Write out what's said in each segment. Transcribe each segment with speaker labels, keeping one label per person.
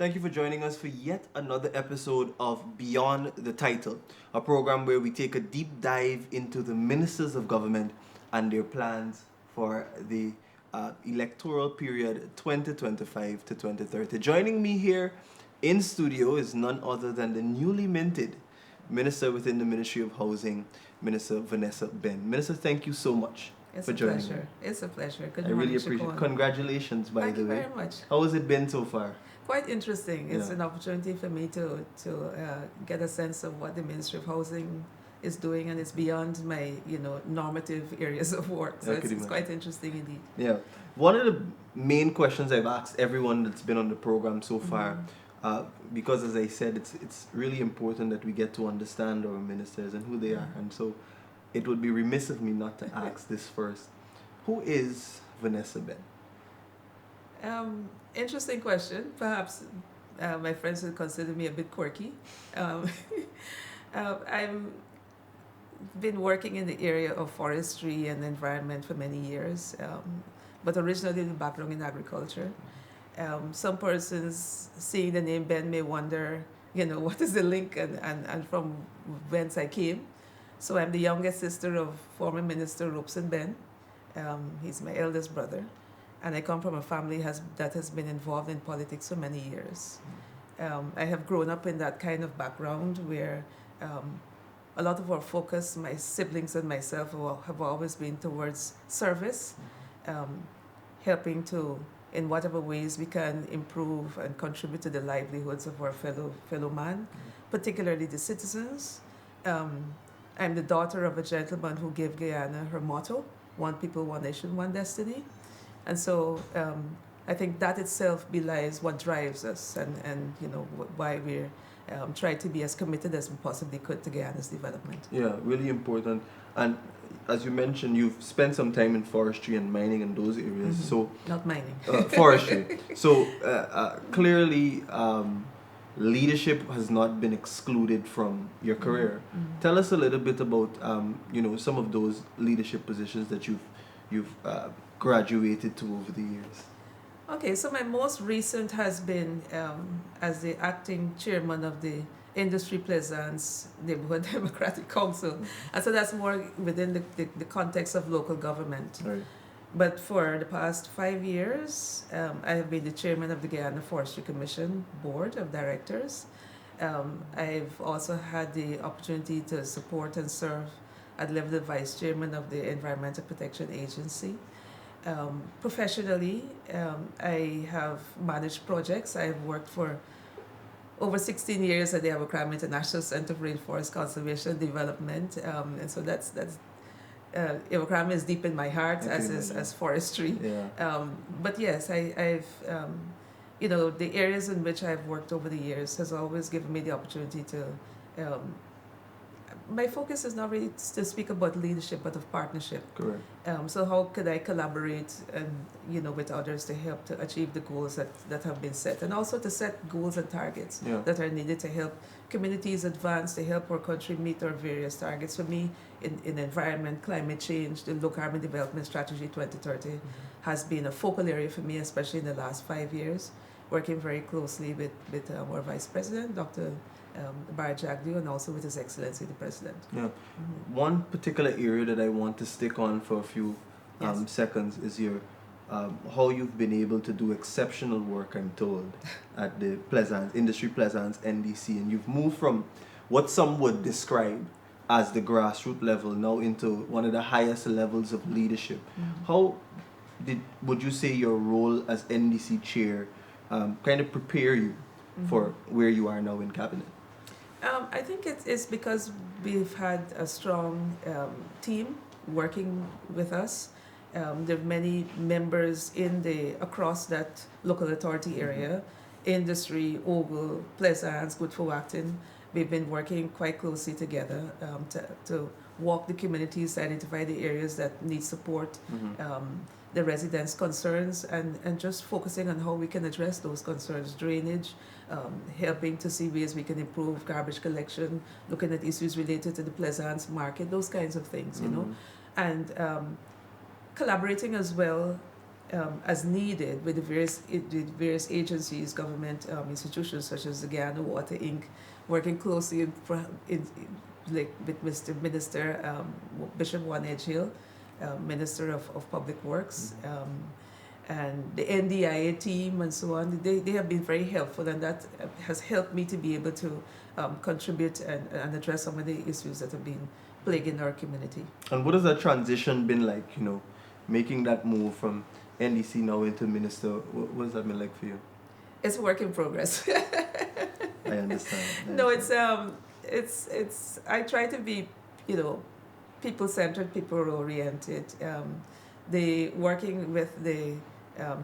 Speaker 1: Thank you for joining us for yet another episode of Beyond the Title, a program where we take a deep dive into the ministers of government and their plans for the electoral period 2025 to 2030. Joining me here in studio is none other than the newly minted Minister within the Ministry of Housing, Minister Vanessa Benn. Minister, thank you so much
Speaker 2: It's
Speaker 1: for
Speaker 2: a
Speaker 1: joining me.
Speaker 2: pleasure. It's a pleasure. Good
Speaker 1: I
Speaker 2: morning,
Speaker 1: really appreciate it.
Speaker 2: Shakwan.
Speaker 1: Congratulations, by
Speaker 2: Thank
Speaker 1: the
Speaker 2: you
Speaker 1: way.
Speaker 2: very much.
Speaker 1: How has it been so far?
Speaker 2: Quite interesting. It's
Speaker 1: Yeah.
Speaker 2: an opportunity for me to get a sense of what the Ministry of Housing is doing, and it's beyond my normative areas of work. So
Speaker 1: I could
Speaker 2: it's
Speaker 1: imagine.
Speaker 2: quite interesting indeed.
Speaker 1: Yeah. One of the main questions I've asked everyone that's been on the program so far, because as I said, it's really important that we get to understand our ministers and who they are. And so it would be remiss of me not to ask this first. Who is Vanessa Benn?
Speaker 2: Interesting question. Perhaps my friends would consider me a bit quirky. Um, I've been working in the area of forestry and environment for many years, but originally the background in agriculture. Some persons seeing the name Ben may wonder, what is the link and from whence I came. So I'm the youngest sister of former Minister Robeson Ben. He's my eldest brother. And I come from a family that has been involved in politics for many years. I have grown up in that kind of background where a lot of our focus, my siblings and myself, have always been towards service, helping to, in whatever ways we can improve and contribute to the livelihoods of our fellow man, particularly the citizens. I'm the daughter of a gentleman who gave Guyana her motto, One People, One Nation, One Destiny. And so I think that itself belies what drives us and why we're trying to be as committed as we possibly could to Guyana's development.
Speaker 1: Yeah, really important. And as you mentioned, you've spent some time in forestry and mining and those areas. So
Speaker 2: Not mining.
Speaker 1: forestry. So clearly, leadership has not been excluded from your career. Tell us a little bit about some of those leadership positions that you've graduated to over the years.
Speaker 2: Okay, so my most recent has been as the acting chairman of the Industry Pleasance Neighborhood Democratic Council. And so that's more within the context of local government.
Speaker 1: Right.
Speaker 2: But for the past 5 years, I have been the chairman of the Guyana Forestry Commission Board of Directors. I've also had the opportunity to support and serve at the level of vice chairman of the Environmental Protection Agency. Professionally, I have managed projects. I've worked for over 16 years at the Abercrombie International Center for Rainforest Conservation and Development, and so that's Abercrombie is deep in my heart, as forestry.
Speaker 1: Yeah.
Speaker 2: But yes, I've the areas in which I've worked over the years has always given me the opportunity to. My focus is not really to speak about leadership, but of partnership.
Speaker 1: Correct.
Speaker 2: So how could I collaborate and with others to help to achieve the goals that have been set, and also to set goals and targets that are needed to help communities advance, to help our country meet our various targets. For me, in environment, climate change, the low carbon development strategy 2030 has been a focal area for me, especially in the last 5 years, working very closely with our Vice President, Dr. Barry Jagdew, and also with His Excellency the President.
Speaker 1: Yeah. One particular area that I want to stick on for a few seconds is your how you've been able to do exceptional work, I'm told, at the Pleasance, Industry Pleasance NDC, and you've moved from what some would describe as the grassroots level now into one of the highest levels of leadership. How would you say your role as NDC chair kind of prepare you for where you are now in cabinet?
Speaker 2: I think it's because we've had a strong team working with us. There are many members across that local authority area, industry, Ogle, Pleasance, Good for Acton. We've been working quite closely together to walk the communities, identify the areas that need support, the residents' concerns, and just focusing on how we can address those concerns, drainage, helping to see ways we can improve garbage collection, looking at issues related to the Pleasance market, those kinds of things, and collaborating as well as needed with the various agencies, government institutions such as the Guyana Water Inc., working closely like with Mr. Minister Bishop Juan Edgehill, Minister of Public Works, and the NDIA team and so on. They have been very helpful, and that has helped me to be able to contribute and address some of the issues that have been plaguing our community.
Speaker 1: And what has that transition been like, making that move from NDC now into minister? What has that been like for you?
Speaker 2: It's a work in progress.
Speaker 1: I understand.
Speaker 2: No, it's I try to be, people-centered, people-oriented. The working with the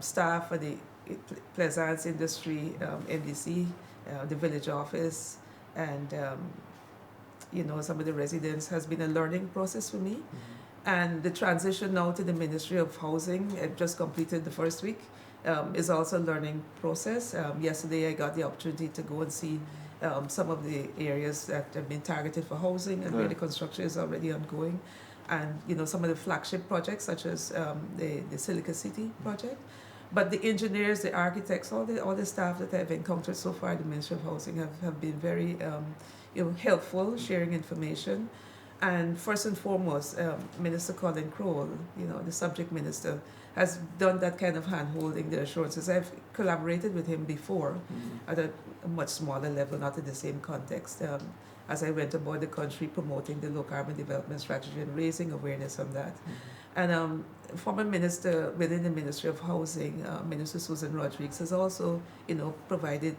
Speaker 2: staff of the Plaisance Industry, NDC, the village office, and some of the residents has been a learning process for me. And the transition now to the Ministry of Housing, I just completed the first week, is also a learning process. Yesterday I got the opportunity to go and see some of the areas that have been targeted for housing and where the construction is already ongoing. And some of the flagship projects such as the Silica City project. But the engineers, the architects, all the staff that I've encountered so far at the Ministry of Housing have been very helpful, sharing information. And first and foremost, Minister Colin Crowell, the subject minister, has done that kind of hand-holding, the assurances. I've collaborated with him before at a much smaller level, not in the same context, as I went about the country promoting the low-carbon development strategy and raising awareness on that. And former minister within the Ministry of Housing, Minister Susan Rodriguez, has also, provided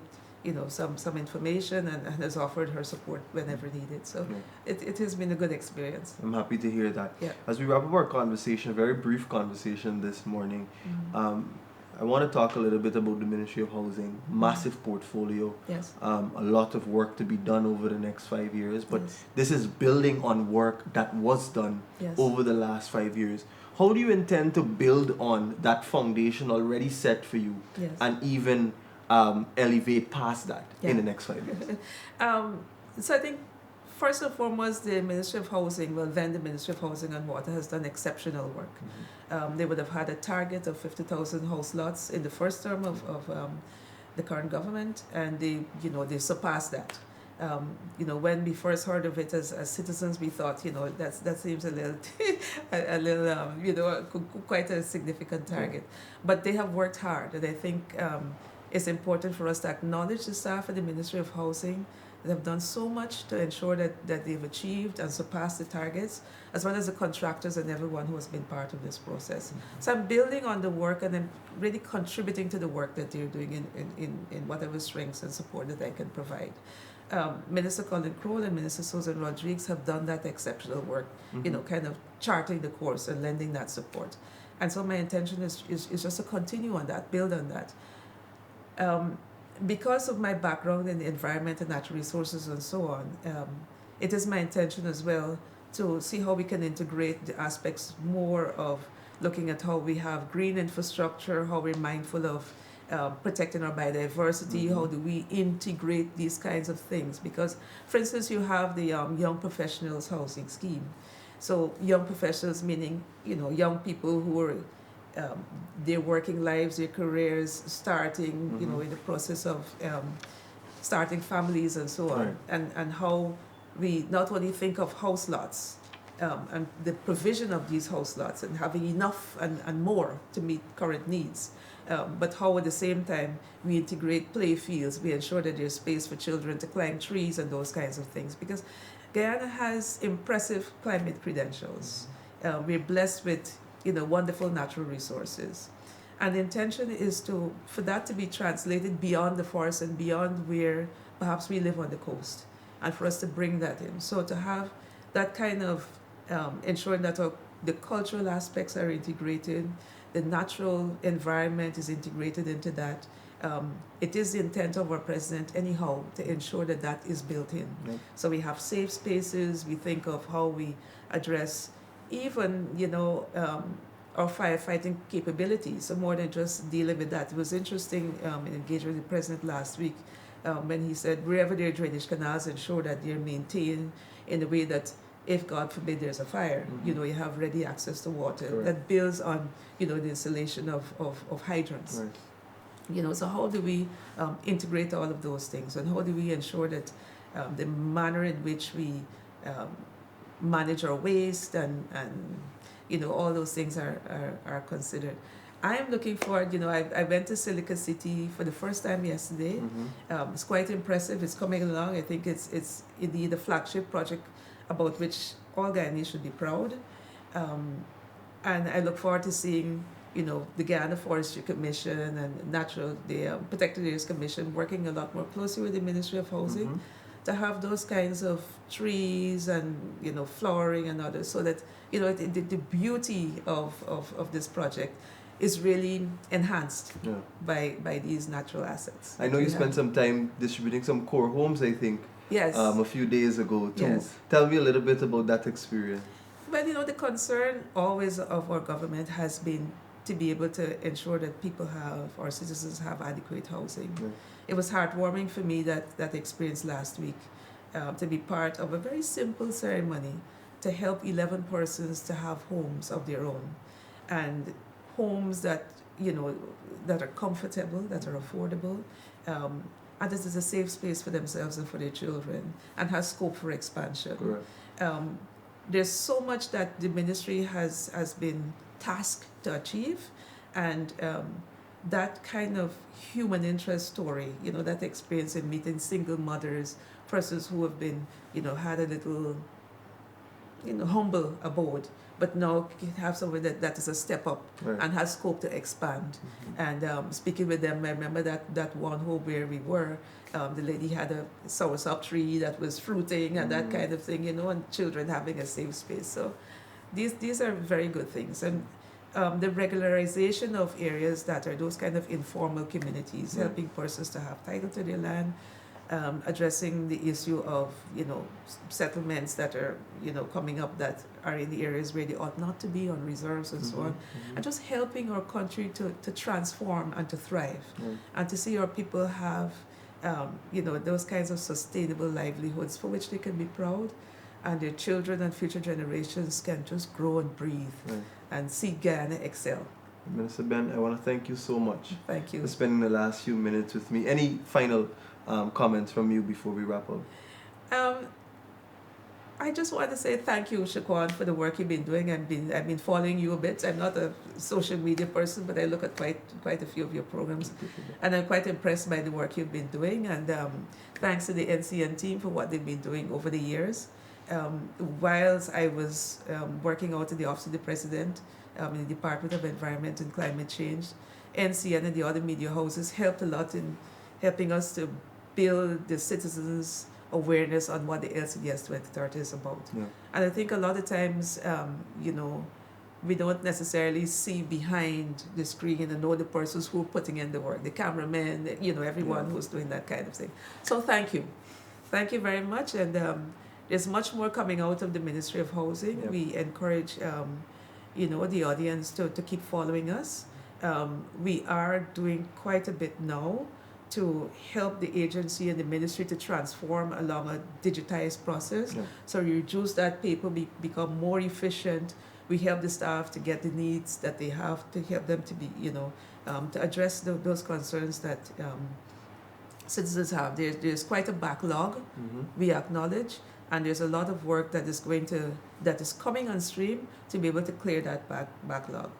Speaker 2: some information and has offered her support whenever needed. So it has been a good experience.
Speaker 1: I'm happy to hear that.
Speaker 2: Yeah.
Speaker 1: As we wrap up our conversation, a very brief conversation this morning, I want to talk a little bit about the Ministry of Housing. Massive portfolio.
Speaker 2: Yes.
Speaker 1: A lot of work to be done over the next 5 years, but this is building on work that was done over the last 5 years. How do you intend to build on that foundation already set for you and even elevate past that in the next 5 years?
Speaker 2: So I think first and foremost, the Ministry of Housing, then the Ministry of Housing and Water has done exceptional work. They would have had a target of 50,000 house lots in the first term of the current government, and they surpassed that. When we first heard of it as citizens, we thought, that seems a little, quite a significant target. But they have worked hard, and I think it's important for us to acknowledge the staff at the Ministry of Housing that have done so much to ensure that they've achieved and surpassed the targets, as well as the contractors and everyone who has been part of this process. So I'm building on the work, and I'm really contributing to the work that they're doing in whatever strengths and support that I can provide. Minister Colin Crowell and Minister Susan Rodriguez have done that exceptional work, kind of charting the course and lending that support. And so my intention is just to continue on that, build on that. Because of my background in the environment and natural resources and so on, it is my intention as well to see how we can integrate the aspects more of looking at how we have green infrastructure, how we're mindful of protecting our biodiversity, how do we integrate these kinds of things. Because, for instance, you have the Young Professionals Housing Scheme. So young professionals meaning, young people who are their working lives, their careers, starting, in the process of starting families and so on, and how we not only think of house lots and the provision of these house lots and having enough and more to meet current needs, but how at the same time we integrate play fields, we ensure that there's space for children to climb trees and those kinds of things, because Guyana has impressive climate credentials. We're blessed with wonderful natural resources. And the intention is for that to be translated beyond the forest and beyond where perhaps we live on the coast, and for us to bring that in. So to have that kind of ensuring that the cultural aspects are integrated, the natural environment is integrated into that. It is the intent of our president anyhow to ensure that that is built in. So we have safe spaces, we think of how we address even, our firefighting capabilities, so more than just dealing with that. It was interesting in engagement with the president last week when he said wherever there are drainage canals, ensure that they're maintained in a way that if God forbid there's a fire, you know, you have ready access to water.
Speaker 1: Correct.
Speaker 2: That builds on, you know, the installation of hydrants.
Speaker 1: Right.
Speaker 2: You know, so how do we integrate all of those things, and how do we ensure that the manner in which we manage our waste and you know, all those things are considered. I am looking forward, you know, I went to Silica City for the first time yesterday. It's quite impressive. It's coming along. I think it's indeed a flagship project about which all Guyanese should be proud. And I look forward to seeing, you know, the Guyana Forestry Commission and the Protected Areas Commission working a lot more closely with the Ministry of Housing to have those kinds of trees and, you know, flowering and others, so that, you know, the beauty of this project is really enhanced by these natural assets.
Speaker 1: I know you spent some time distributing some core homes, I think,
Speaker 2: yes,
Speaker 1: a few days ago too.
Speaker 2: Yes.
Speaker 1: Tell me a little bit about that experience.
Speaker 2: Well, you know, the concern always of our government has been to be able to ensure that people have, or citizens have, adequate housing.
Speaker 1: Right.
Speaker 2: It was heartwarming for me that experience last week, to be part of a very simple ceremony to help 11 persons to have homes of their own, and homes that, you know, that are comfortable, that are affordable, and that is a safe space for themselves and for their children, and has scope for expansion.
Speaker 1: Correct.
Speaker 2: There's so much that the ministry has been tasked to achieve, and that kind of human interest story, you know, that experience in meeting single mothers, persons who have been, you know, had a little, you know, humble abode, but now have somewhere that is a step up and has scope to expand. And speaking with them, I remember that one home where we were, the lady had a soursop tree that was fruiting and that kind of thing, you know, and children having a safe space. So these are very good things. And the regularization of areas that are those kind of informal communities, helping persons to have title to their land, addressing the issue of, you know, settlements that are, you know, coming up that are in the areas where they ought not to be, on reserves and so on, and just helping our country to transform and to thrive, and to see our people have, you know, those kinds of sustainable livelihoods for which they can be proud, and their children and future generations can just grow and breathe and see Guyana excel.
Speaker 1: Vanessa Benn, I want to thank you so much.
Speaker 2: Thank you
Speaker 1: for spending the last few minutes with me. Any final comments from you before we wrap up?
Speaker 2: I just want to say thank you, Shaquan, for the work you've been doing. I've been following you a bit. I'm not a social media person, but I look at quite a few of your programs, and I'm quite impressed by the work you've been doing. And thanks to the NCN team for what they've been doing over the years. Whilst I was working out in the Office of the President in the Department of Environment and Climate Change, NCN and the other media houses helped a lot in helping us to build the citizens' awareness on what the LCDS 2030 is about. And I think a lot of times, you know, we don't necessarily see behind the screen and know the persons who are putting in the work, the cameramen, you know, everyone who's doing that kind of thing. So thank you. Thank you very much. And there's much more coming out of the Ministry of Housing. We encourage, you know, the audience to keep following us. We are doing quite a bit now to help the agency and the ministry to transform along a digitized process. So we reduce that paper, become more efficient. We help the staff to get the needs that they have, to help them to be, you know, to address those concerns that citizens have. There's quite a backlog, we acknowledge, and there's a lot of work that is coming on stream to be able to clear that backlog.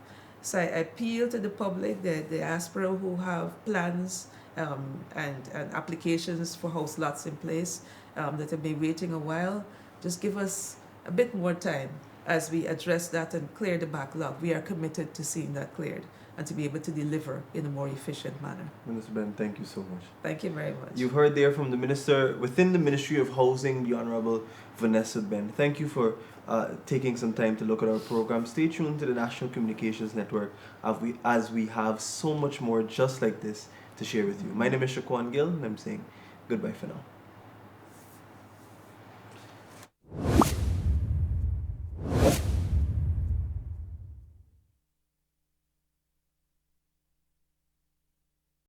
Speaker 2: So I appeal to the public, the diaspora who have plans and applications for house lots in place that have been waiting a while. Just give us a bit more time as we address that and clear the backlog. We are committed to seeing that cleared and to be able to deliver in a more efficient manner.
Speaker 1: Minister Ben, thank you so much.
Speaker 2: Thank you very much.
Speaker 1: You've heard there from the Minister within the Ministry of Housing, the Honorable Vanessa Benn. Thank you for taking some time to look at our program. Stay tuned to the National Communications Network as we have so much more just like this to share with you. My name is Shaquan Gill, and I'm saying goodbye for now.